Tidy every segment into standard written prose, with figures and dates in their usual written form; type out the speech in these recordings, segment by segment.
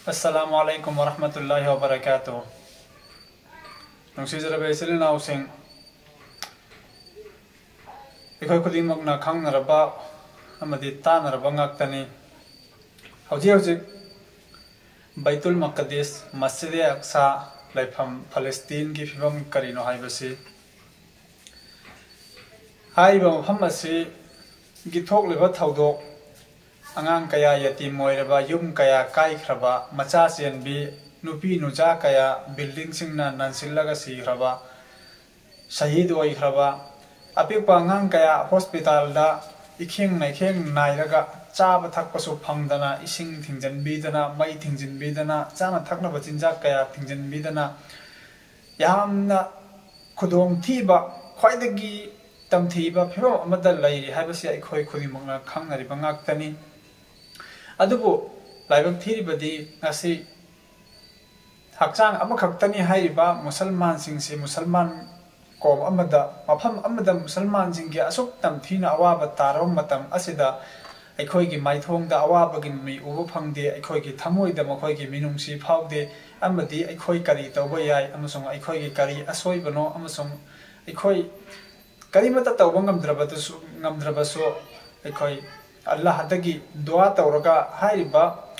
Assalamualaikum warahmatullahi wabarakatuh. Nungsijarabay silinausing ikoy kudimag na khangnaraba amadi tanaraba ngaktani hauji Baitul Maqdis Masjid Aqsa laifam Palestine ki fibam karino haibasi haiba mafam asi githok leba thaudok angang kaya yatim moiraba yum kaya kai khraba macha sianbi nupi nuja kaya building singna nansillaga si khraba shahid oi khraba apikpa angang kaya hospital da ikheng nairaga chaba thakpasu phangdana ising thingjanbi dana mai thingjinbi dana chana thakna bachinja kaya thingjanbi dana yamna khudong thiba khwaidagi tamthiba phiro amada lairi haibasi aikhoi khudimangna khangnariba ngaktani adubu laibak thiribadi ngasi hakchang amakhaktani hairiba musalman singsi musalman kom amada mafam amada musalman singgi asuk tamthina awaba tarom matam asida aikhoigi maithongda awabagi mi ubu phangde aikhoigi thamoida makhoigi minungsi phaude amadi aikhoi kari tawba yai amasung aikhoigi kari asoibano amasung aikhoi kari mata tawba ngamdrabasu aikhoi Allah hadagi dua tawraga hairiba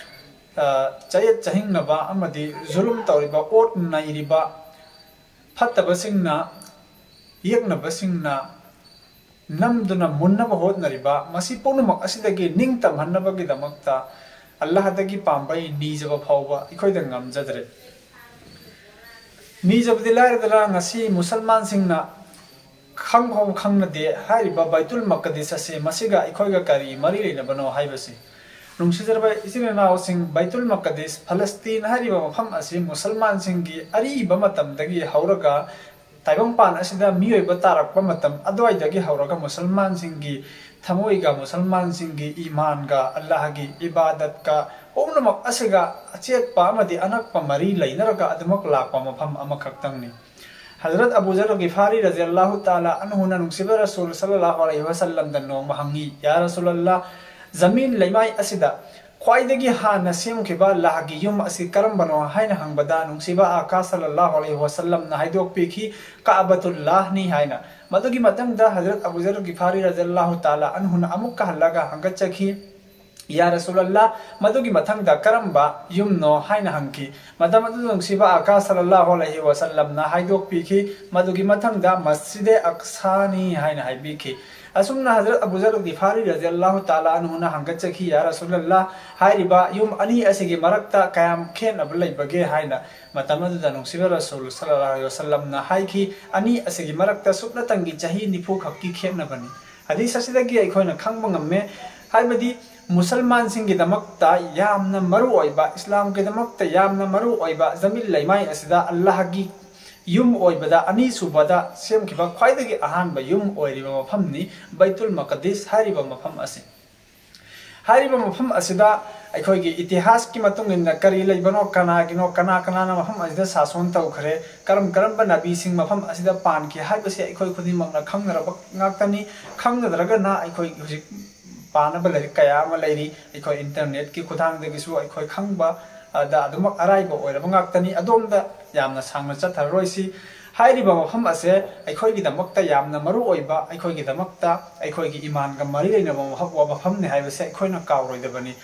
chayat chahingnaba amadi zulum tawriba ot nairiba phattaba singna yeknaba singna namduna munnaba hotnariba masi punumak asidagi ningtam hannabagi damakta Allah hadagi pambai nijaba phauba ikhoida ngamjadre nijabdi lairadara ngasi musalman singna khang hom khang na de hairiba Baitul Maqdis ase masiga ikhoiga kari mari leina bano haibasi nungsijarba isinana sing Baitul Maqdis Palestine hariba mafam ase musalman singi ari ba matam dagi hauraga taibang pan asida miyoi ba tarakpa matam adwai dagi hauraga musalman singi thamoiga musalman singi iman ga Allah gi ibadat ka omnamak asega achet pa amadi anak pa mari leinaraga adumak lakpa mafam amakhaktang ni Hazrat Abu Dharr Ghifari radhiyallahu ta'ala anhu na nungsiba Rasul sallallahu alaihi wasallam danno mahangi ya Rasulullah zamin laimai asida khwaidagi hana semkhiba lahagi yum asi karambano haina hangbada nungsiba aka sallallahu alaihi wasallam na haidok pekhi Ka'batullah ni haina madugi matangda Hazrat Abu Dharr Ghifari radhiyallahu ta'ala anhu na amuk kahallaga hangachakhi Ya Rasulullah madugi mathangda karamba yumno haina hangki madamadu nungsiba aka sallallahu alaihi wasallam na haidok piki madugi mathangda Masjid Aqsa ni haina haibiki asumna Hazrat Abu Dharr Ghifari radhiyallahu ta'ala anhu na hangachakhi ya Rasulullah hairiba yum ani asigi marakta kayam khen ablai bage haina madamadu nungsiba Rasul sallallahu alaihi wasallam na haiki ani asigi marakta supna tangi chahi nifu khakki khen na bani hadis asidagi aikhoina khangba ngamme haibadi Musalman singi damakta yamna maru oiba Islam ke damakta yamna maru oiba zamil laimai asida Allah gi yum oibada ani subada sem khiba khwaidagi ahanba yum oiriba mafamni Baitul Maqdis hariba mafam ase hariba mafam asida aikhoigi itihas ki matung inna kari leibano kana na mafam asida sason tawkhare karam ba nabi sing mafam asida pan ki haibase aikhoi khudi makna khangnaraba ngaktani khangnadraga na aikhoi hujik पाना बलरी कया मलरी eco internet की खुदांग देगिसु eco खंगबा दा अदुमक अराइबो ओइरब ngaktani adomda yamna sangna chatharoisi hairiba mafam ase aikoi gi damakta yamna maru oiba aikoi gi damakta aikoi gi iman ga mari leina mafwa mafam ne haibase aikoi na kawroidabani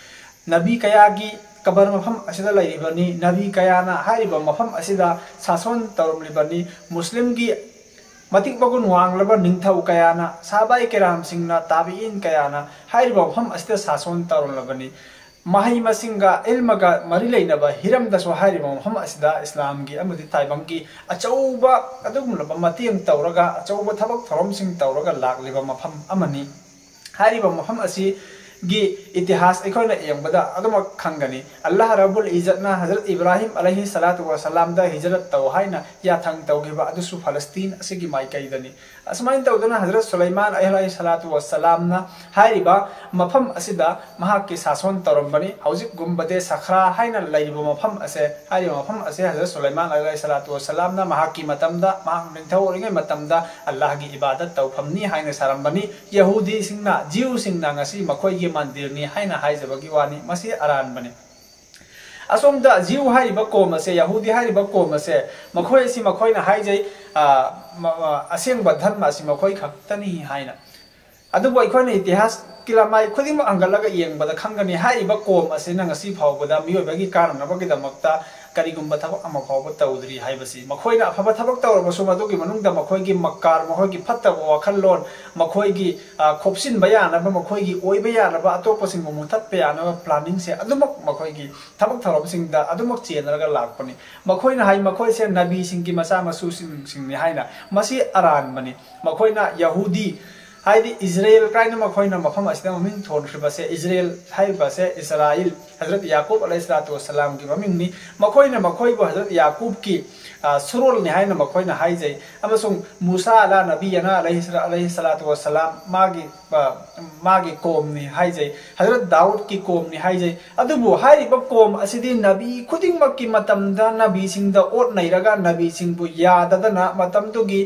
nabi kaya gi kabar mafam asida lairibani nabi kaya na hairiba mafam asida sason tarumlibani muslim gi matik bagun wang laba ningthau kayana sabai keram singna tabiin kayana hairiba mafam asida sason tarun labani mahai masinga ilmaga mari leinaba hiram daso hairiba mafam asida islam gi amudi taibang gi achauba adugum laba matiang tawraga achauba thabak thorom sing tawraga lakliba mafam amani hairiba mafam asi gi itihas ikhoina yengbada aduma khangani Allah Rabbul Izzatna Hazrat Ibrahim alaihi salatu wasalam da hijrat taw haina ya thang tawgiba adusu Palestine asigi mai kaidani asmain tawdana Hazrat Sulaiman alaihi salatu wasalam na hairiba mafam asida mahakki sason tarambani haujik gumbade sakhra haina laiba mafam ase hairiba mafam ase Hazrat Sulaiman alaihi salatu wasalam na mahakki matamda mahak ningthau ringai matamda Allah gi ibadat tawphamni haina sarambani Yahudi singna Jew singna ngasi makhoi gi mandir ni haina haijabagi wani masi aran bani असोमदा जीव हाइरिबा कोम असे यहूदी हाइरिबा कोम असे मखोय असि मखोयना हाइजै असेंग धर्म असि मखोय खक्तनी हाइना अदुबो अखोयना इतिहास किलामाय खुदिम अंगलगा येंगबदा खंगनी हाइरिबा कोम असे नंगसी फावबदा मियोबगी कारणबगी दमक्ता करीगुंबा थबक अमा फावबा तौद्री हाइबसी मखोयना अफबा थबक तौरबसु मदुगी मनुंगदा मखोयगी मक्कार मखोयगी फत्तब वाखल्लोन मखोयगी खोपसिन बयानबा मखोयगी ओइबा यानबा अतोपसिंग मुथत यानबा प्लानिंग से अदुमक मखोयगी थबक थरबसिंगदा अदुमक चेनरगा लाकपनी मखोयना हाइ मखोय से नबी सिंगी मसा मसु सिंगनि हाइना मसी अरान बनी मखोयना यहूदी हाइदी इजराइल काइना मखोयना मफम असिदा ममिंग थोनख्रिबसे इजराइल हाइबासे इस्राइल हजरत याकूब अलैहिस्सलातु वस्सलाम की ममिंगनी मखोयना मखोयबो हजरत याकूब की सुरोल नि हाइना मखोयना हाइजै अमसुंग मूसा अला नबी अना अलैहिस्सलातु वस्सलाम मागी कोम नि हाइजै हजरत दाऊद की कोम नि हाइजै अदुबु हाइरिबा कोम असिदी नबी खुदिंग मक्की मतमदा नबी सिंगदा ओट नैरगा नबी सिंगबु याददना मतमदुगी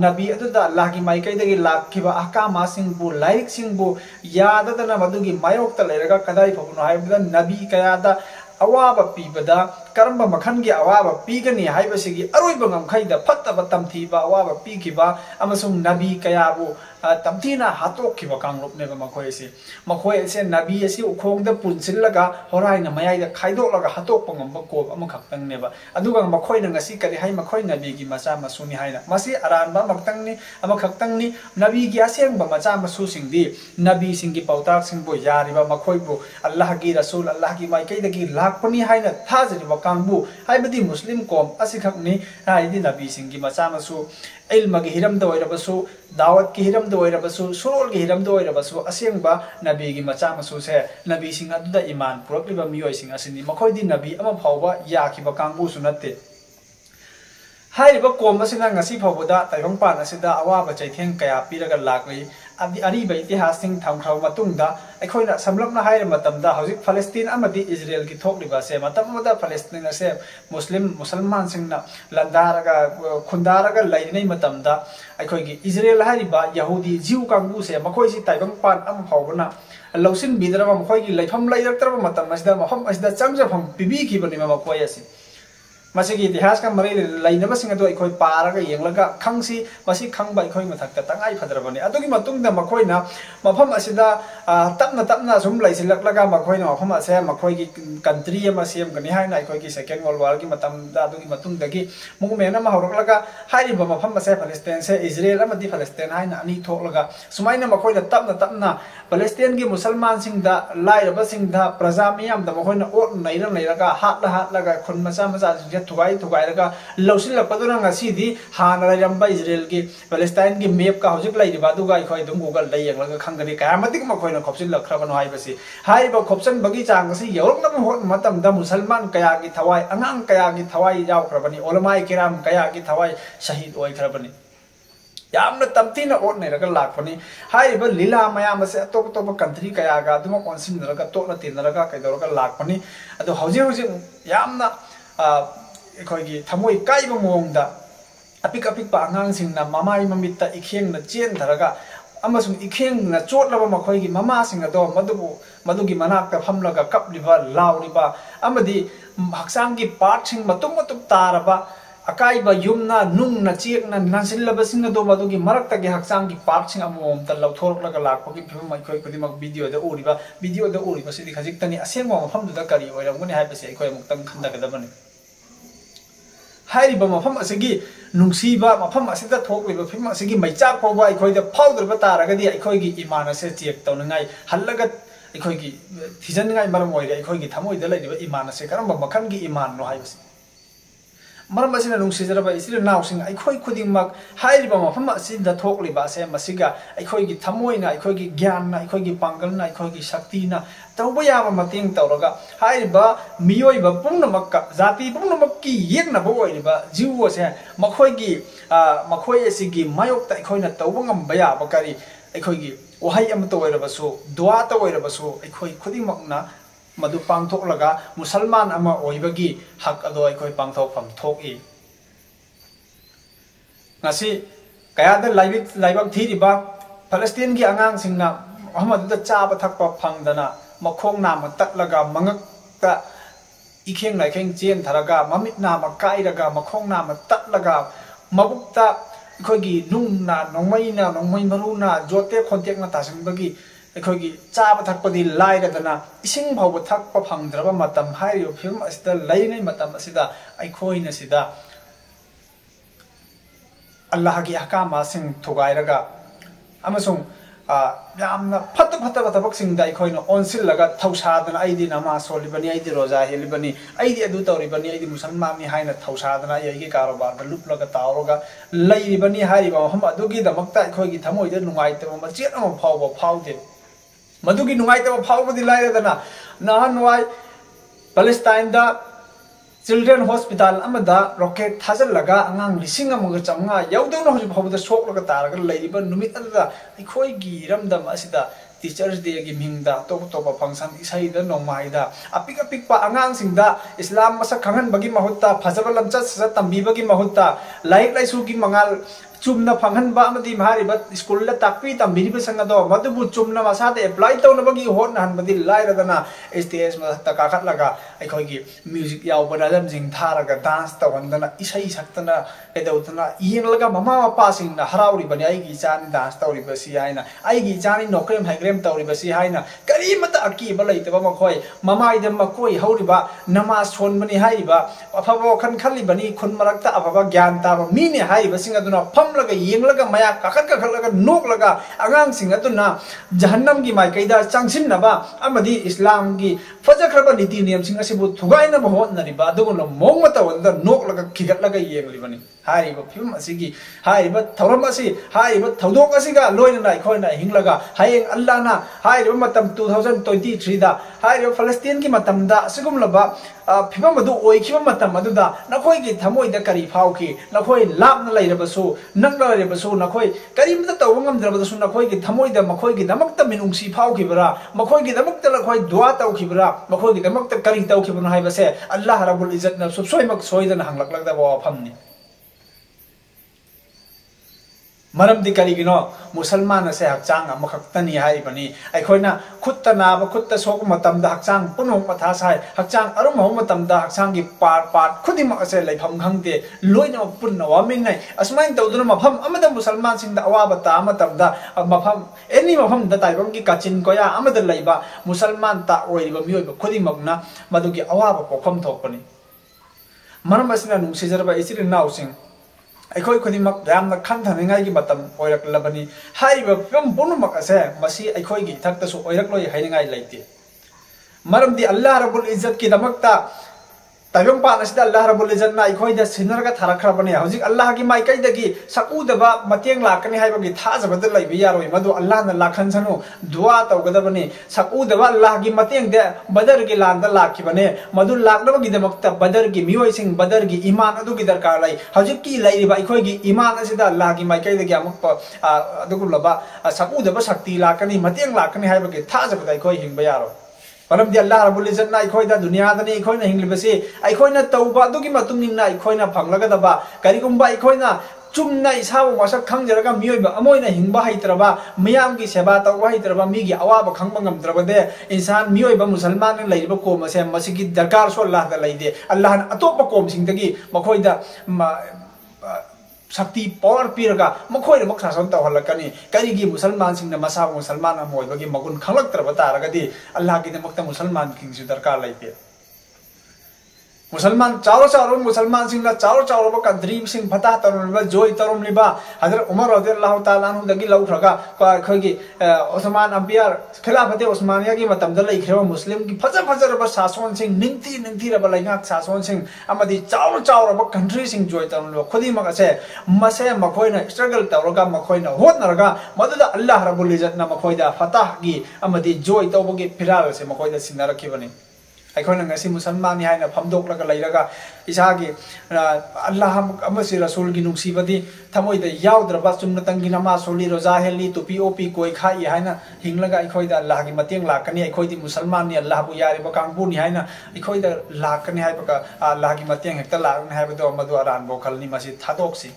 नबी अदुदा अल्लाह की माइकैदगी लाखिबा अहकामा सिंगबु लाइक सिंगबु याददना मदुगी मायोक्ता लेरगा कदाई फबुनो हाइबदा नबी कयादा अवाबा पीबदा करम्बा मखनगी अवाबा पीगनी हाइबसिगी अरोइबा ngमखैदा फत्तबा तमथीबा अवाबा पीखिबा अमसुंग नबी कयाबु तमथीना हातोखिबा कांगलुपनेबा मखोयसे मखोयसे नबी असि उखोंगदा पुनसिलगा होराइना मयाइदा खाइदोलगा हातोकपा ngamba कोब अमखक्तंगनेबा अदुगा मखोयना ngasi करि हाइ मखोय नबीगी मचा मसुनी हाइना मसी अरानबा मक्तंगनी अमखक्तंगनी नबीगी असेंगबा मचा मसुसिंगदी नबी सिंगी पौताक सिंगबो यारिबा मखोयबो अल्लाह की रसूल अल्लाह की माइकैदगी लाखपनी हाइना थाजरिबा कांगबु हाइबदी मुस्लिम कोम असिखकनी हाइदी नबी सिंगी मचा मसु इल्म की हिरम दोइरबसु दावत की हिरम दोइरबसु सुरोल की हिरम दोइरबसु असेंगबा नबी की मचा मसु से नबी सिंग अदुदा ईमान पुरक्लिबा मियोय सिंग असिनी मखोयदी नबी अमा फावबा याखिबा कांगबु सुनते हाइरिबा कोम असिना ngasi फावबदा ताइबंगपान असिदा अवाबा चैथेंग कया पीरगा लाकली अरीबा इतिहास सिंग थामख्राव मतुंगदा अखोयना समलपना हाइर मतमदा हौजिक फलस्तीन अमदी इजराइल की थोकलिबा से मतमदा फलस्तीन से मुसलमान सिंगना लंदारगा खुंदारगा लैनै मतमदा अखोयगी इजराइल हाइरिबा यहूदी जीव कांगबु से मखोयसी ताइबंगपान अम फावबना लौसिन बिदरबा मखोयगी लैफम लैरक्तरबा मतम असिदा मफम असिदा चंगजफम पिबिखिबनि मखोय असि मसिगी इतिहास का मरी लैनबसिंग अदो अखोय पारगा येंगलगा खंगसी मसि खंगबा अखोय मथक्ता तंगाई फदरबनि अदुगी मतुंगदा मखोयना मफम असिदा तपना तपना सुम लैसिलक्लगा मखोयना मफम असे मखोयगी कंट्री अमा सेमगनि हाइना अखोयगी सेकेंड वर्ल्ड वार की मतमदा अदुगी मतुंगदगी मुगमेना मा हौरक्लगा हाइरिबा मफम असे फलस्तीन से इजराइल अमदी फलस्तीन हाइना अनि थोकलगा सुमाइना मखोयना तपना तपना फलस्तीन की मुसलमान सिंगदा लाइरबा सिंगदा प्रजा मियाम दा मखोयना ओट नैरगा हाटलगा खुन मचा मचा थुगाई थुगाइरगा लौसिलपदुना ngasi हाना लैरंबा इजराइल की पैलेस्टाइन की मैप का हौजिक लैरिबा दुगा अखोय दुम गूगल दै येंगलगा खंगनि कयामतिक मखोयना खोपसिन लखरबनो हाइबसी हाइबा खोपसन बगी चांगसी यौरकनम होत मतमदा मुसलमान कया की थवाई अंगांग कया की थवाई यावखरबनी ओलमाई किराम कया की थवाई शहीद ओइखरबनी यामना तमतीना ओट नैरगा लाखपनी हाइबा लीला मयाम से अतोप अतोप कंट्री कयागा दुम कोनसिनरगा तोना तिनरगा कैदरगा लाखपनी अदो हौजिक यामना अखोयगी थमोय काइबा मोंगदा अपिक अपिक आंगांसिंगना ममाई ममित्ता इखेंगना चेनधरगा अमसुंग इखेंगना चोटलबा मखोयगी ममासिंग अदो मदुगी मनाक्ता फमलगा कपलिबा लाउरिबा अमदी हक्सांगी पार्टसिंग मतुम मतुम तारबा अकाइबा युमना नुंगना चेकना नासिलबसिंग अदो मदुगी मरक्तगी हक्सांगी पार्टसिंग अमोमता लौथोरक्लगा लाखपगी फिल्म अखोय खुदिमक वीडियो द उरिबा सिदि खजिक्तनी असेंगवा मफमदुदा करी ओइरमगनि हाइबसे अखोय मुक्तंग खंदगदबनी हाइरिबा मफम असिगी नुंसीबा मफम असिदा थोकलिबा फिल्म असिगी मैचाक फावबा अखोयदा फावदरबा तारगदी अखोयगी ईमान असे चेक तौनंगाई हल्लगा अखोयगी थिजनंगाई मरम ओइरे अखोयगी थमोइदा लैरिबा ईमान असे करंबा मखनगी ईमान नो हाइबसे मरम असिना नुंसीजरबा इसिल नाउसिंग अखोय खुदिमक हाइरिबा मफम असिदा थोकलिबा से मसिगा अखोयगी थमोइना अखोयगी ज्ञानना अखोयगी पांगलना अखोयगी शक्तिना तौबा याबा मतेंग तौरगा हाइरिबा मियोइबा पुंगनमक जाति पुंगनमक्की येगनबा ओइरिबा जीव से मखोय असिगी मायोक्ता अखोयना तौबा ngamba याबा करी अखोयगी वहाई अम तोइरबसु दुआ तोइरबसु अखोय खुदिमकना मधु पांथोकलगा मुसलमान अमा ओइबगी हक अदो अखोय पांथोकफम थोकई ngasi kayada laibak thiriba Palestine की आंगांग सिंगना अहमद चाब थकपा फंगदना मखोंग नाम तटलगा मंगकता इखेंग लाइखेंग चेन थरगा ममित नाम काइरगा मखोंग नाम तटलगा मबुक्ता अखोगी नुंगना नोंमैना नोंमै मरुना जोते खोंटेकना तासंबगी अखोगी चाब थकपदी लाइरदना इसिंग भाव थकप फंगद्रबा मतम हाइरियो फिल्म असिदा लैनै मतम असिदा अखोइना सिदा अल्लाह की अहकाम सिंग थुगाइरगा अमसुंग यामना फत फत थबक सिंग दा अखोइना ओनसिलगा थौसादना आइदि नमाज सोलिबनी आइदि रोजा हेलिबनी आइदि अदु तौरिबनी आइदि मुसलमाननी हाइना थौसादना याइगे कारोबार दा लुपलगा तावरगा लैरिबनी हारिबा हम अदुगी दमक्ता अखोइगी थमोइदा नुंगाइतबा मचेत अम फावबा फावदे मधुगी नुंगाइतबा फावबदी लाइरदना नहनवाई पैलेस्टाइन दा चिल्ड्रन हॉस्पिटल अमदा रॉकेट थाजलगा अंगांग लिसिंग अमगा चंगा यौदौना हजु फावदा सोकलगा तारगा लैरिबा नुमित अदुदा अखोइगी रमदम असिदा टीचर्स डे की मिंगदा टोप टोप फंक्शन इसाइदा नोमाइदा अपिक अपिक पा अंगांग सिंगदा इस्लाम मसक खंगन बगी महुत्ता फजबा लमचत सजा तंबीबगी महुत्ता लाइक लाइसु की मंगाल चुमना फंगनबा अमदी मारिबा स्कूल ला ताकपी तंबीरिबा संगदो मदुबु चुमना मसादे एप्लाई तौनबगी होनहनबदी लाइरदना स्टेज मथा काखतलगा अखोइगी म्यूजिक यावबना जमजिंग थारगा डांस तवंदना इसै सक्तना एदौतना येंगलगा ममा मपा सिंगना हराउरिबनी आइगी चानी डांस तौरिबसी हाइना आइगी चानी नोक्रेम हाइग्रेम तौरिबसी हाइना करीमता अकीबा लैतबा मखोय ममाइदा मखोय हौरिबा नमाज सोनबनी हाइबा अफबा वखन खल्लिबनी खुन मरक्ता अफबा ज्ञान ताबा मीने हाइबा सिंगदुना फमलगा येंगलगा मया काखत काखलगा नोकलगा अगांग सिंगदुना जहन्नम की माइकैदा चांगसिनबा अमदी इस्लाम की फजखरबा नीति नियम सिंग असिबु थुगाइना होनरिबा अदुगुना मोंग तवंदा नोकलगा खिगतलगा येंगलिबनी हारिबा फिल्म असिगी हारिबा थौरम असि हारिबा थौदोक असिगा लोइना अखोइना हिंगलगा हायेंग अल्लाहना हारिबा मतम 2023 दा हारिबा फलस्तीन की मतमदा असिगुमलबा फिल्म अदु ओइखिबा मतम अदुदा नखोइगी थमोइदा करी फाउखि नखोइ लापना लैरबसु नंगला लैरबसु नखोइ करीमता तौबा ngamद्रबदसु नखोइगी थमोइदा मखोइगी दमक्ता मिनुंगसी फाउखिबरा मखोइगी दमक्ता लखोइ दुआ तौखिबरा मखोइगी दमक्ता करी तौखिबना हाइबसे अल्लाह रब्बुल इज्जत न सुबसोइमक सोइदना हंगलकलगदा वाफमनि मरमदी करिगिनो मुसलमान से हकचांग अमखक्तनी हाइबनी अखोइना खुत्ता नाब खुत्ता सोक मतमदा हकचांग पुनो मथा साइ हकचांग अरुम हो मतमदा हकचांग की पार्ट पार्ट खुदिमक असे लैफम खंगते लोइना पुन्ना वामिंगनै असमाइन तौदुना मफम अमदा मुसलमान सिंगदा अवाबा ता मतमदा मफम एनी मफम दा ताइबम की कचिन कोया अमदा लैबा मुसलमान ता ओइबा मियोइबा खुदिमकना मदुगी अवाबा पोखम थोकपनी मरम असना नुसिजरबा इसिरि नाउसिंग अखोई खुदिमक यामना खंथनिंगाई की मतम ओइरकलबनी हाइबा फिल्म पुनुमक असे मसी अखोई की इथक्तसु ओइरकलोय हाइनिंगाई लैते मरमदी अल्लाह रब्बुल इज्जत की दमक्ता ताइबम पानसिदा अल्लाह रब्बुल इज्जत ना अखोइदा सिनरगा थारखरबने हौजिक अल्लाह की माइकैदगी सकुदबा मतेंग लाकनी हाइबगी थाजबद लैबे यारोय मदु अल्लाह ना लाखनसनु दुआ तौगदबने सकुदबा अल्लाह की मतेंग दे बदर की लांदा लाखिबने मदु लाकनबगी दमक्ता बदर की मियोइसिंग बदर की ईमान अदुगी दरकार लै हौजिक की लैरिबा अखोइगी ईमान असिदा अल्लाह की माइकैदगी अमुक अदुगुलबा सकुदबा शक्ति लाकनी मतेंग लाकनी हाइबगी थाजबद अखोइ हिंबा यारोय मरमदी अल्लाह रब्बुल इज्जत ना अखोइदा दुनियादनी अखोइना हिंगलिबसी अखोइना तौबा अदुगी मतुंगनिना अखोइना फंगलगदबा करिगुंबा अखोइना चुमना इसाबु मसक खंगजरगा मियोइबा अमोइना हिंबा हैत्रबा मियाम की सेवा तौबा हैत्रबा मिगी अवाबा खंगबा ngamद्रबदे इंसान मियोइबा मुसलमान लैरिबा कोम असे मसिगी दरकार सो अल्लाह दा लैदे अल्लाह अतोपा कोम सिंगदगी मखोइदा शक्ति पावर पीरगा मखोइना मक शासन तौहलकनी करिगी मुसलमान सिंगना मसा मुसलमान अमोइबगी मगुन खंगलक्त्रबा तारगदी अल्लाह की दमक्ता मुसलमान किंगसु दरकार लैते मुसलमान चारो चारो मुसलमान सिंगना चारो चारो कंट्री सिंग फता तरुम जोय तरुम लिबा हजरत उमर रदियल्लाहु ताला अन्हु दगी लौखरगा खगी उस्मान अम्बियर खिलाफते उस्मानिया की मतम द लैखरबा मुस्लिम की फजा फजरबा शासन सिंग निंती रबा लैंगाक शासन सिंग अमदी चारो चारो कंट्री सिंग जोय तरुम लिबा खुदी मगसे मसे मखोइना स्ट्रगल तौरगा मखोइना होतनरगा मदुदा अल्लाह रब्बुल इज्जत ना मखोइदा फताह की अमदी जोय तौबगी फिराल से मखोइदा सिनरखिबनी अखोइना ngasi मुसलमान नि हाइना फमदोकलगा लैरगा इसागी अल्लाह अमसी रसूल की नुंसीबदी थमोइदा याउद्रबा चुमनतंगी नमा सोली रोजा हेली टोपी ओपी कोई खाई हाइना हिंगलगा अखोइदा अल्लाह की मतेंग लाकनी अखोइदी मुसलमान नि अल्लाह बु यारिबा कांगबु नि हाइना अखोइदा लाकनी हाइबका अल्लाह की मतेंग हेक्ता लाकनी हाइबदो मदु अरान बोखलनी मसी थादोक्सी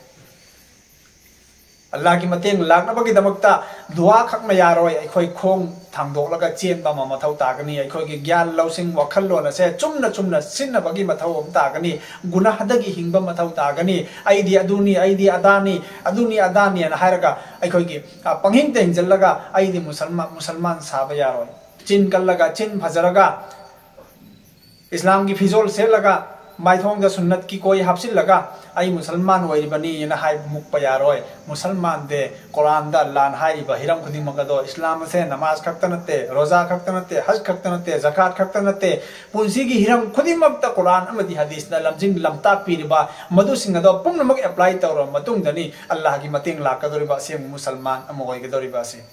अल्लाह की मतेंग लाकनबगीदमक्ता दुआ खक्न यारोय अखोय खोंग थांगदोलगा चेनबा मथौ तागनी अखोय की ज्ञान लौसिंग वखल्लोन से चुमना चुमना सिन्नबगी मथौ तागनी गुनाहदगी हिंगबा मथौ तागनी आइदी अदानी ना हायरगा अखोय की पंगिंग तेंजलगा आइदी मुसलमान साबा यारोय चिन कल्लगा चिन फजरगा इस्लाम की फिजोल सेलगा माइथोंग सुन्नत की कोई हापसिलगा आई मुसलमान होइबनी ना हाय मुक्पा यारोय मुसलमान दे कुरान दा लान हाइबा हिरम खुदिमगदो इस्लाम से नमाज खक्तनते रोजा खक्तनते हज खक्तनते ज़कात खक्तनते पुंसी की हिरम खुदिमगता कुरान अमदी हदीस ना लमजिंग लमता पीरिबा मदु सिंगदो पुंगनमक अप्लाई तौर मतुंग दनी अल्लाह की मतेंग लाकदोरिबा से मुसलमान अमोइगदोरिबा से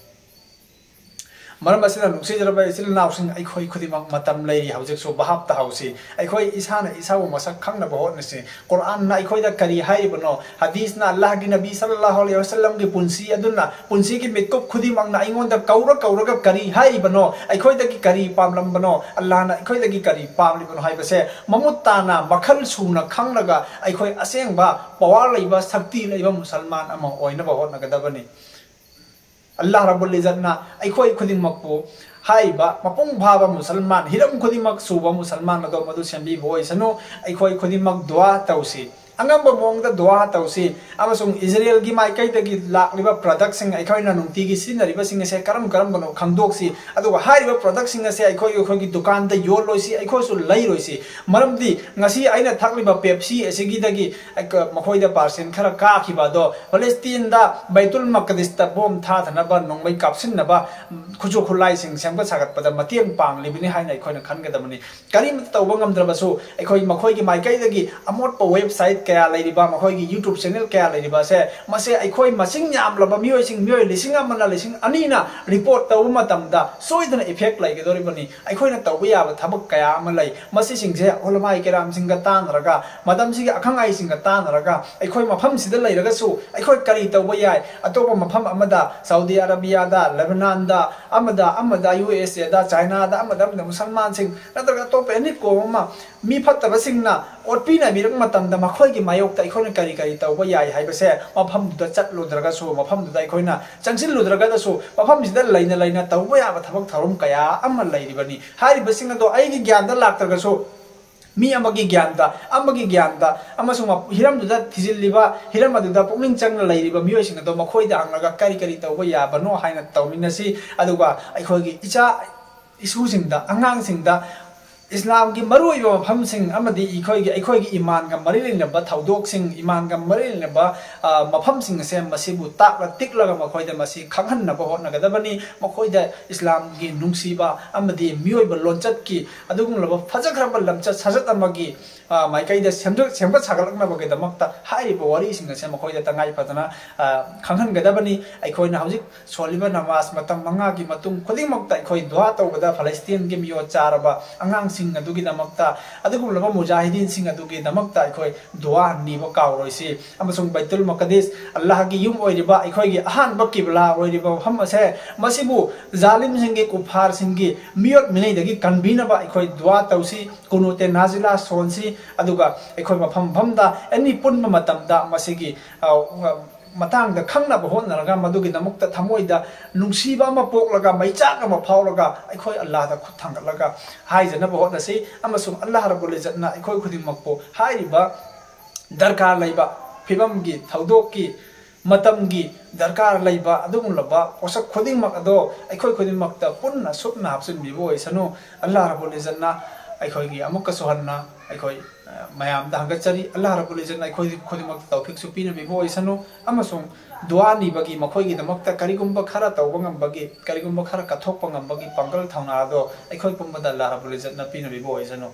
मरम असिना नुक्सिजरबा इसिल नाउसिंग अखोय खुदिमक मतम लेरी हौजिकसो बहाब ता हौसी अखोय इसाना इसाबो मसक खंगना बहोनसे कुरान ना अखोय दा करी हाइबनो हदीस ना अल्लाह की नबी सल्लल्लाहु अलैहि वसल्लम की पुंसी अदुना पुंसी की मितको खुदिमक ना अइंगोन दा कौरगा करी हाइबनो अखोय दा की करी पामलंबनो अल्लाह ना अखोय दा की करी पामलिबनो हाइबसे ममुत्ताना मखल सुना खंगलगा अखोय असेंबा पावर लैबा शक्ति लैबा मुसलमान अमा ओइना बहोनगदबनी अल्लाह रब्बुल इज्जत ना अखोय खुदिमकपो हाइबा मपुंग भाबा मुसलमान हिरम खुदिमक सुबा मुसलमान अदो मदु सेंबी भोइसनो अखोय खुदिमक दुआ तौसी अंगम मोंग दुआ तौसी इजराइल की माइकई लाक्लिबा प्रोडक्ट सिंग अखोयना नुंतीगी सिनरिबा सिंग से करम बनो खंगदोक्सी अदुगा हारिबा प्रोडक्ट सिंग से अखोय दुकान दा योलोइसी अखोयसु लैरोइसी मरमदी ngasi aina thakliba pepsi esigidagi makhoida parcent khara kakhibado palestine da baitul maqdis ta bom tha thanaba nongbai kapsinnaba khuju khulai sing semba sagat pada matiang panglibini haina akhoi na khangadamani karim tawba ngamdrabasu akhoi makhoi gi maikai dagi amot pa website kaya lairiba makhoi gi youtube channel kaya lairiba se mase akhoi masing yamlaba mioi sing mioi lising amana lising anina report tawu matamda soidana effect laigedoribani akhoi na tawba yaba thabak kaya amalai masi sing se olamai keram singa tanraga madam sigi akhangai singa tanraga akhoi mafam sida lairaga su akhoi kari tawba yai atopa mafam amada saudi arabia da lebanon da amada USA da China da amada musalman sing natraga top any ko ma mi phattaba singna otpi na mirang matam da makhoi gi mayok ta ikhona kari tawba yai haibase mafam da chatludraga su mafam da ikhona changsil ludraga da su mafam sida laina tawba ya thabak tharum kaya amal lairibani hari basingna do ai gi gyan da laktraga su mi amagi gyanda amasung hiram duda thizilliba hiram aduda pukning changna lairiba mioi singa do makhoi da anglaga kari tawba yabano haina tawminasi aduga akhoi gi icha isu singda angang singda Islam की मरुइबा मफमसिंग अमदी इखोई इमान का मरिलिनबा थौदोकसिंग इमान का मरिलिनबा मफमसिंग से मसिबु ताकला तिकलगा मखोइदा मसि खंगहन्नबा होनगदबनी मखोइदा इस्लाम की नुंगसीबा अमदी मियोइबा लोंचत की अदुगुंलबा फजखरबा लमचत सजत अमगी माइकैदा सेमबा सागलकनबगेदमक्ता हाइरिबा वारिसिंग से मखोइदा तंगाइ फतना खंगहनगदबनी अखोइना हौजिक सोलिबा नमाज मतम मंगा की मतुंग खुदिमक्ता अखोइ दुआ तौबदा फलस्तीन की मियो चारबा अंगांग सिंग अदुगी दमक्ता अदुगुलबा मुजाहिदीन सिंग अदुगी दमक्ता अखोइ दुआ निबो कावरोइसी अमसुंग बैतुल मकदीस अल्लाह की युम ओइरिबा अखोइ की अहानबा किबला ओइरिबा हम असे मसिबु जालिम सिंगे कुफार सिंगी मियोट मिनैदगी कनबिनबा अखोइ दुआ तौसी कुनुते नाजिला सोनसी अदुगा अखोइ मफम भमदा एनी पुन्म मतमदा मसिगी matang da khangna ba honaraga madugi damukta thamoida nungsiba ma poklaga maichak ma phawlaga aikhoi Allah da khut thangalaga haijana ba hona sei amasum Allah rabbul izzat na aikhoi khudimakpo hairiba darkar laiba phibam gi thaudok ki matam gi darkar laiba adumulaba posak khudingmak ado aikhoi khudingmakta punna supna hapsin bibo isanu Allah rabbul izzat na aikhoi gi amukka sohanna aikhoi mayam da hangachari Allah rabbul izzat na aikhoi khudimak tawfik supina bibo isanu amasung दुआ निबगी मखोइगी दमक्ता करिगुम्बा खरा तौबा ngambagi करिगुम्बा खरा कथोकपा ngambagi पंगल थाउना दो अखोइ पुम्बदा अल्लाह रब्बुल इज्जत ना पिनबि बो इजनो